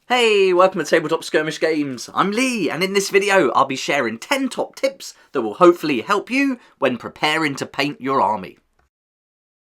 Hey, welcome to Tabletop Skirmish Games. I'm Lee, and in this video I'll be sharing 10 top tips that will hopefully help you when preparing to paint your army.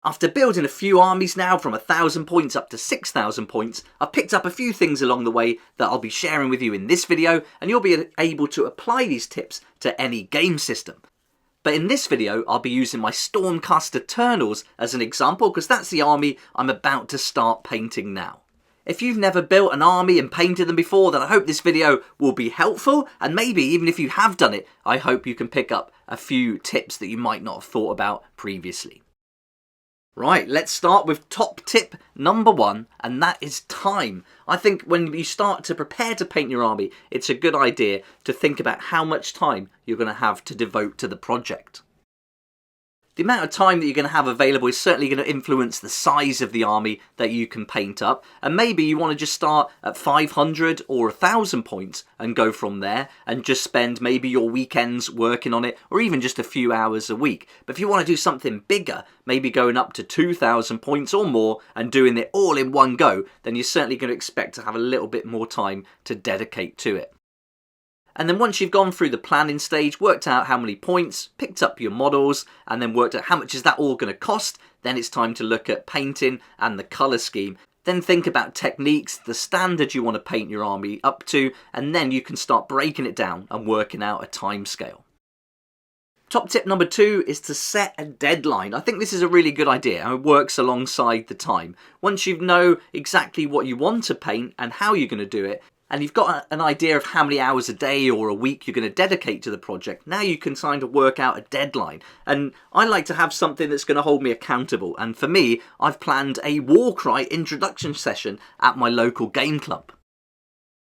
After building a few armies now from 1,000 points up to 6,000 points, I've picked up a few things along the way that I'll be sharing with you in this video, and you'll be able to apply these tips to any game system. But in this video I'll be using my Stormcast Eternals as an example because that's the army I'm about to start painting now. If you've never built an army and painted them before, then I hope this video will be helpful, and maybe even if you have done it, I hope you can pick up a few tips that you might not have thought about previously. Right, let's start with top tip number 1, and that is time. I think when you start to prepare to paint your army, it's a good idea to think about how much time you're going to have to devote to the project. The amount of time that you're going to have available is certainly going to influence the size of the army that you can paint up, and maybe you want to just start at 500 or 1,000 points and go from there and just spend maybe your weekends working on it, or even just a few hours a week. But if you want to do something bigger, maybe going up to 2,000 points or more and doing it all in one go, then you're certainly going to expect to have a little bit more time to dedicate to it. And then once you've gone through the planning stage, worked out how many points, picked up your models, and then worked out how much is that all going to cost, then it's time to look at painting and the colour scheme. Then think about techniques, the standard you want to paint your army up to, and then you can start breaking it down and working out a time scale. Top tip number 2 is to set a deadline. I think this is a really good idea and it works alongside the time. Once you know exactly what you want to paint and how you're going to do it, and you've got an idea of how many hours a day or a week you're going to dedicate to the project, now you can kind of work out a deadline. And I like to have something that's going to hold me accountable. And for me, I've planned a Warcry introduction session at my local game club.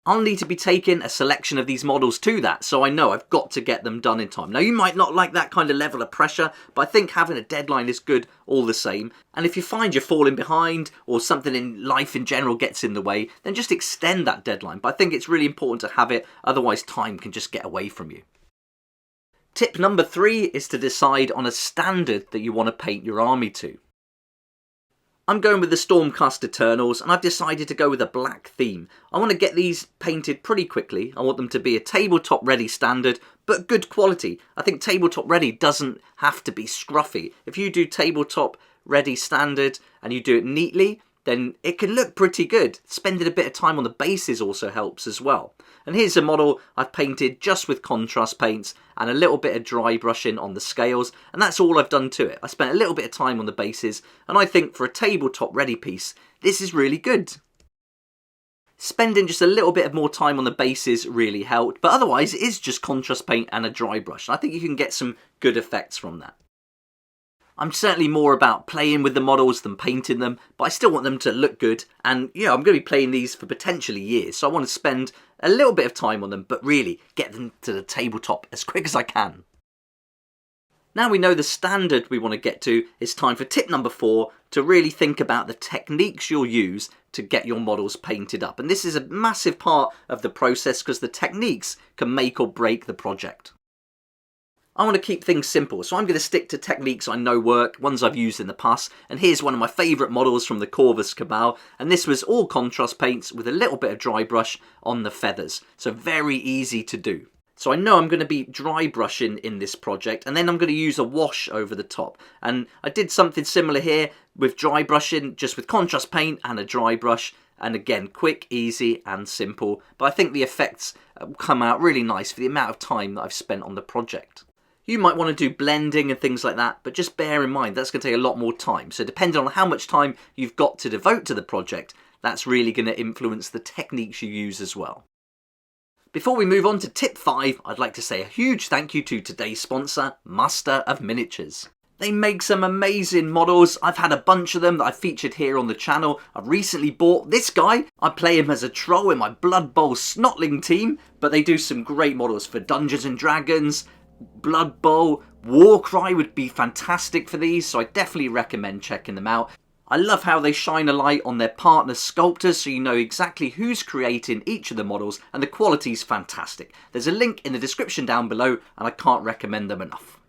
I'll need to be taking a selection of these models to that, so I know I've got to get them done in time. Now, you might not like that kind of level of pressure, but I think having a deadline is good all the same. And if you find you're falling behind or something in life in general gets in the way, then just extend that deadline. But I think it's really important to have it, otherwise time can just get away from you. Tip number 3 is to decide on a standard that you want to paint your army to. I'm going with the Stormcast Eternals, and I've decided to go with a black theme. I want to get these painted pretty quickly. I want them to be a tabletop ready standard, but good quality. I think tabletop ready doesn't have to be scruffy. If you do tabletop ready standard and you do it neatly, then it can look pretty good. Spending a bit of time on the bases also helps as well. And here's a model I've painted just with contrast paints and a little bit of dry brushing on the scales, and that's all I've done to it. I spent a little bit of time on the bases, and I think for a tabletop ready piece, this is really good. Spending just a little bit more time on the bases really helped, but otherwise it is just contrast paint and a dry brush. I think you can get some good effects from that. I'm certainly more about playing with the models than painting them, but I still want them to look good, and I'm going to be playing these for potentially years, so I want to spend a little bit of time on them, but really get them to the tabletop as quick as I can. Now we know the standard we want to get to, it's time for tip number 4 to really think about the techniques you'll use to get your models painted up. And this is a massive part of the process because the techniques can make or break the project. I want to keep things simple, so I'm going to stick to techniques I know work, ones I've used in the past, and here's one of my favourite models from the Corvus Cabal, and this was all contrast paints with a little bit of dry brush on the feathers, so very easy to do. So I know I'm going to be dry brushing in this project, and then I'm going to use a wash over the top, and I did something similar here with dry brushing, just with contrast paint and a dry brush, and again, quick, easy and simple, but I think the effects come out really nice for the amount of time that I've spent on the project. You might want to do blending and things like that, but just bear in mind that's going to take a lot more time. So depending on how much time you've got to devote to the project, that's really going to influence the techniques you use as well. Before we move on to tip 5, I'd like to say a huge thank you to today's sponsor, Master of Miniatures. They make some amazing models. I've had a bunch of them that I've featured here on the channel. I've recently bought this guy. I play him as a troll in my Blood Bowl Snotling team, but they do some great models for Dungeons and Dragons, Blood Bowl, Warcry would be fantastic for these, so I definitely recommend checking them out. I love how they shine a light on their partner sculptors so you know exactly who's creating each of the models, and the quality's fantastic. There's a link in the description down below and I can't recommend them enough.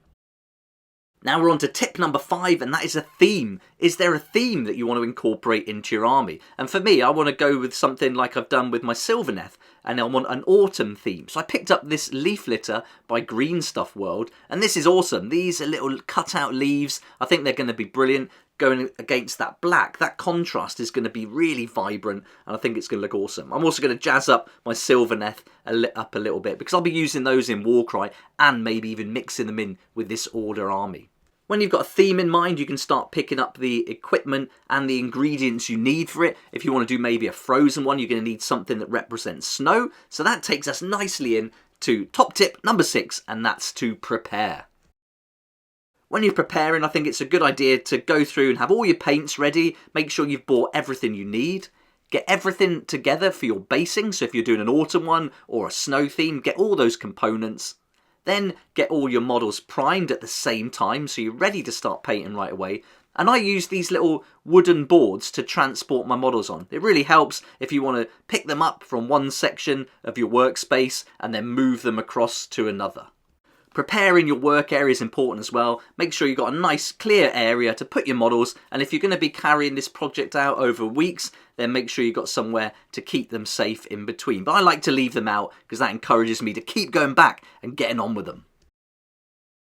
Now we're on to tip number 5, and that is a theme. Is there a theme that you want to incorporate into your army? And for me, I want to go with something like I've done with my Sylvaneth, and I want an autumn theme. So I picked up this leaf litter by Green Stuff World, and this is awesome. These are little cut-out leaves. I think they're going to be brilliant going against that black. That contrast is going to be really vibrant, and I think it's going to look awesome. I'm also going to jazz up my Sylvaneth up a little bit, because I'll be using those in Warcry, and maybe even mixing them in with this Order army. When you've got a theme in mind, you can start picking up the equipment and the ingredients you need for it. If you want to do maybe a frozen one, you're going to need something that represents snow. So that takes us nicely in to top tip number 6, and that's to prepare. When you're preparing, I think it's a good idea to go through and have all your paints ready. Make sure you've bought everything you need. Get everything together for your basing. So if you're doing an autumn one or a snow theme, get all those components. Then get all your models primed at the same time, so you're ready to start painting right away. And I use these little wooden boards to transport my models on. It really helps if you want to pick them up from one section of your workspace and then move them across to another. Preparing your work area is important as well. Make sure you've got a nice clear area to put your models, and if you're going to be carrying this project out over weeks, then make sure you've got somewhere to keep them safe in between. But I like to leave them out because that encourages me to keep going back and getting on with them.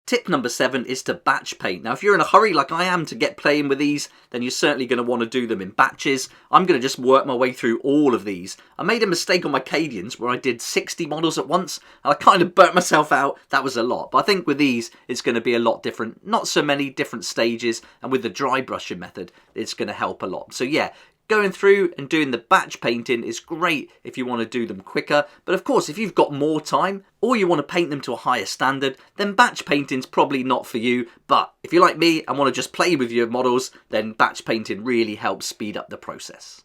Tip number 7 is to batch paint. Now if you're in a hurry like I am to get playing with these, then you're certainly going to want to do them in batches. I'm going to just work my way through all of these. I made a mistake on my Cadians where I did 60 models at once, and I kind of burnt myself out. That was a lot, but I think with these it's going to be a lot different. Not so many different stages, and with the dry brushing method it's going to help a lot. So yeah, going through and doing the batch painting is great if you want to do them quicker, but of course if you've got more time or you want to paint them to a higher standard, then batch painting's probably not for you. But if you're like me and want to just play with your models, then batch painting really helps speed up the process.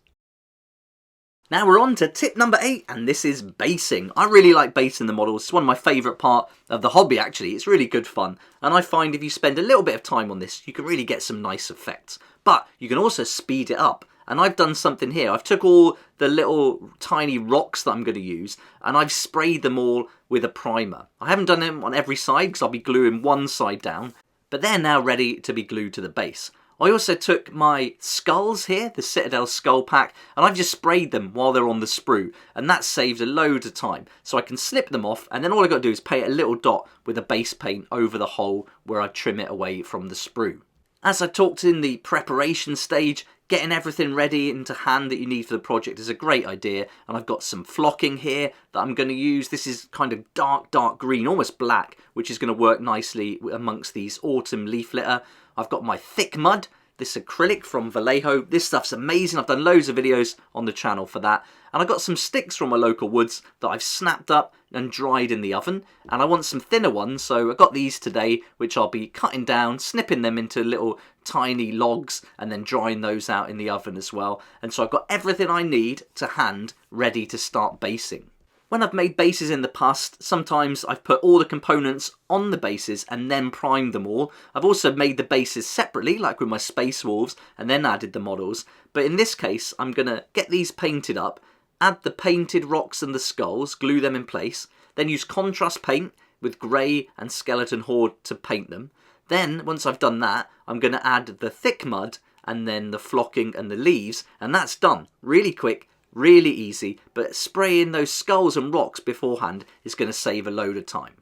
Now we're on to tip number 8, and this is basing. I really like basing the models. It's one of my favourite part of the hobby actually. It's really good fun, and I find if you spend a little bit of time on this, you can really get some nice effects. But you can also speed it up. And I've done something here. I've took all the little tiny rocks that I'm going to use, and I've sprayed them all with a primer. I haven't done them on every side because I'll be gluing one side down, but they're now ready to be glued to the base. I also took my skulls here, the Citadel skull pack, and I've just sprayed them while they're on the sprue, and that saves a load of time. So I can snip them off, and then all I've got to do is paint a little dot with a base paint over the hole where I trim it away from the sprue. As I talked in the preparation stage, getting everything ready into hand that you need for the project is a great idea, and I've got some flocking here that I'm going to use. This is kind of dark green, almost black, which is going to work nicely amongst these autumn leaf litter. I've got my thick mud, this acrylic from Vallejo. This stuff's amazing. I've done loads of videos on the channel for that. And I've got some sticks from my local woods that I've snapped up and dried in the oven. And I want some thinner ones, so I got these today, which I'll be cutting down, snipping them into little tiny logs, and then drying those out in the oven as well. And so I've got everything I need to hand ready to start basing. When I've made bases in the past, sometimes I've put all the components on the bases and then primed them all. I've also made the bases separately, like with my Space Wolves, and then added the models. But in this case, I'm going to get these painted up, add the painted rocks and the skulls, glue them in place, then use contrast paint with grey and skeleton horde to paint them. Then, once I've done that, I'm going to add the thick mud and then the flocking and the leaves, and that's done. Really quick. Really easy, but spraying those skulls and rocks beforehand is going to save a load of time.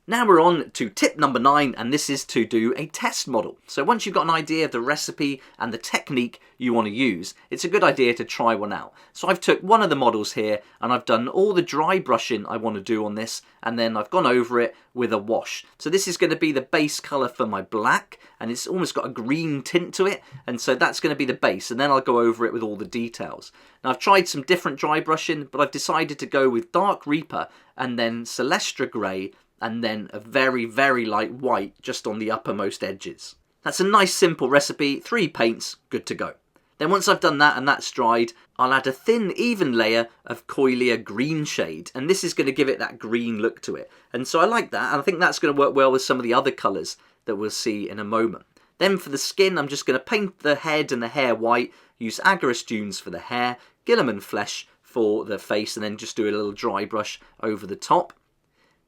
Now we're on to tip number 9, and this is to do a test model. So once you've got an idea of the recipe and the technique you want to use, it's a good idea to try one out. So I've took one of the models here and I've done all the dry brushing I want to do on this, and then I've gone over it with a wash. So this is going to be the base colour for my black, and it's almost got a green tint to it, and so that's going to be the base, and then I'll go over it with all the details. Now I've tried some different dry brushing, but I've decided to go with Dark Reaper and then Celestra Grey, and then a very, very light white just on the uppermost edges. That's a nice simple recipe, 3 paints, good to go. Then once I've done that and that's dried, I'll add a thin, even layer of Coilia Green Shade, and this is going to give it that green look to it. And so I like that, and I think that's going to work well with some of the other colours that we'll see in a moment. Then for the skin, I'm just going to paint the head and the hair white, use Agorist Dunes for the hair, Guilliman Flesh for the face, and then just do a little dry brush over the top.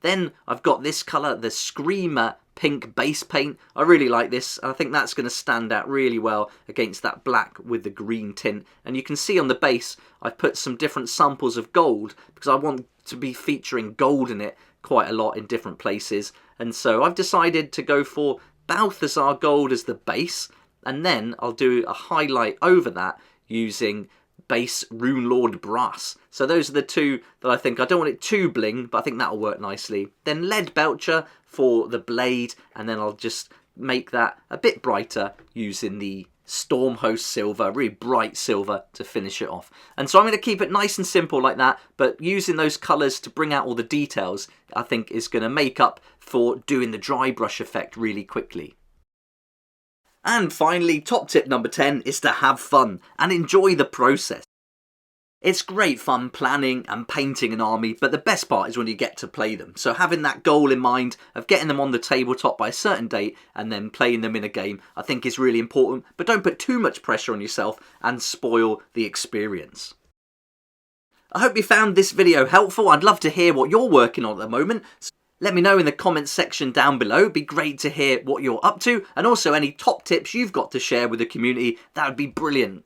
Then I've got this colour, the Screamer pink base paint. I really like this. I think that's going to stand out really well against that black with the green tint. And you can see on the base I've put some different samples of gold because I want to be featuring gold in it quite a lot in different places. And so I've decided to go for Balthasar gold as the base, and then I'll do a highlight over that using base Rune Lord brass. So those are the two that I think. I don't want it too bling, but I think that'll work nicely. Then lead belcher for the blade, and then I'll just make that a bit brighter using the Stormhost silver, really bright silver, to finish it off. And so I'm going to keep it nice and simple like that, but using those colours to bring out all the details, I think is going to make up for doing the dry brush effect really quickly. And finally, top tip number 10 is to have fun and enjoy the process. It's great fun planning and painting an army, but the best part is when you get to play them. So having that goal in mind of getting them on the tabletop by a certain date and then playing them in a game, I think is really important, but don't put too much pressure on yourself and spoil the experience. I hope you found this video helpful. I'd love to hear what you're working on at the moment. Let me know in the comments section down below. It'd be great to hear what you're up to, and also any top tips you've got to share with the community. That would be brilliant.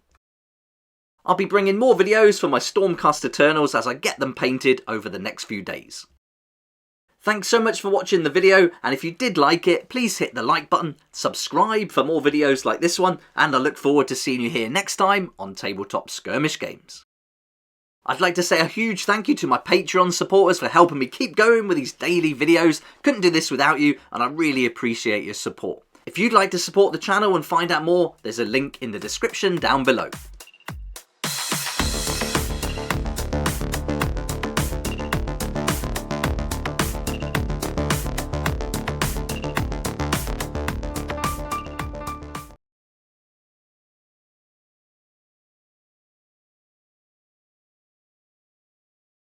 I'll be bringing more videos for my Stormcast Eternals as I get them painted over the next few days. Thanks so much for watching the video, and if you did like it, please hit the like button, subscribe for more videos like this one, and I look forward to seeing you here next time on Tabletop Skirmish Games. I'd like to say a huge thank you to my Patreon supporters for helping me keep going with these daily videos. Couldn't do this without you, and I really appreciate your support. If you'd like to support the channel and find out more, there's a link in the description down below.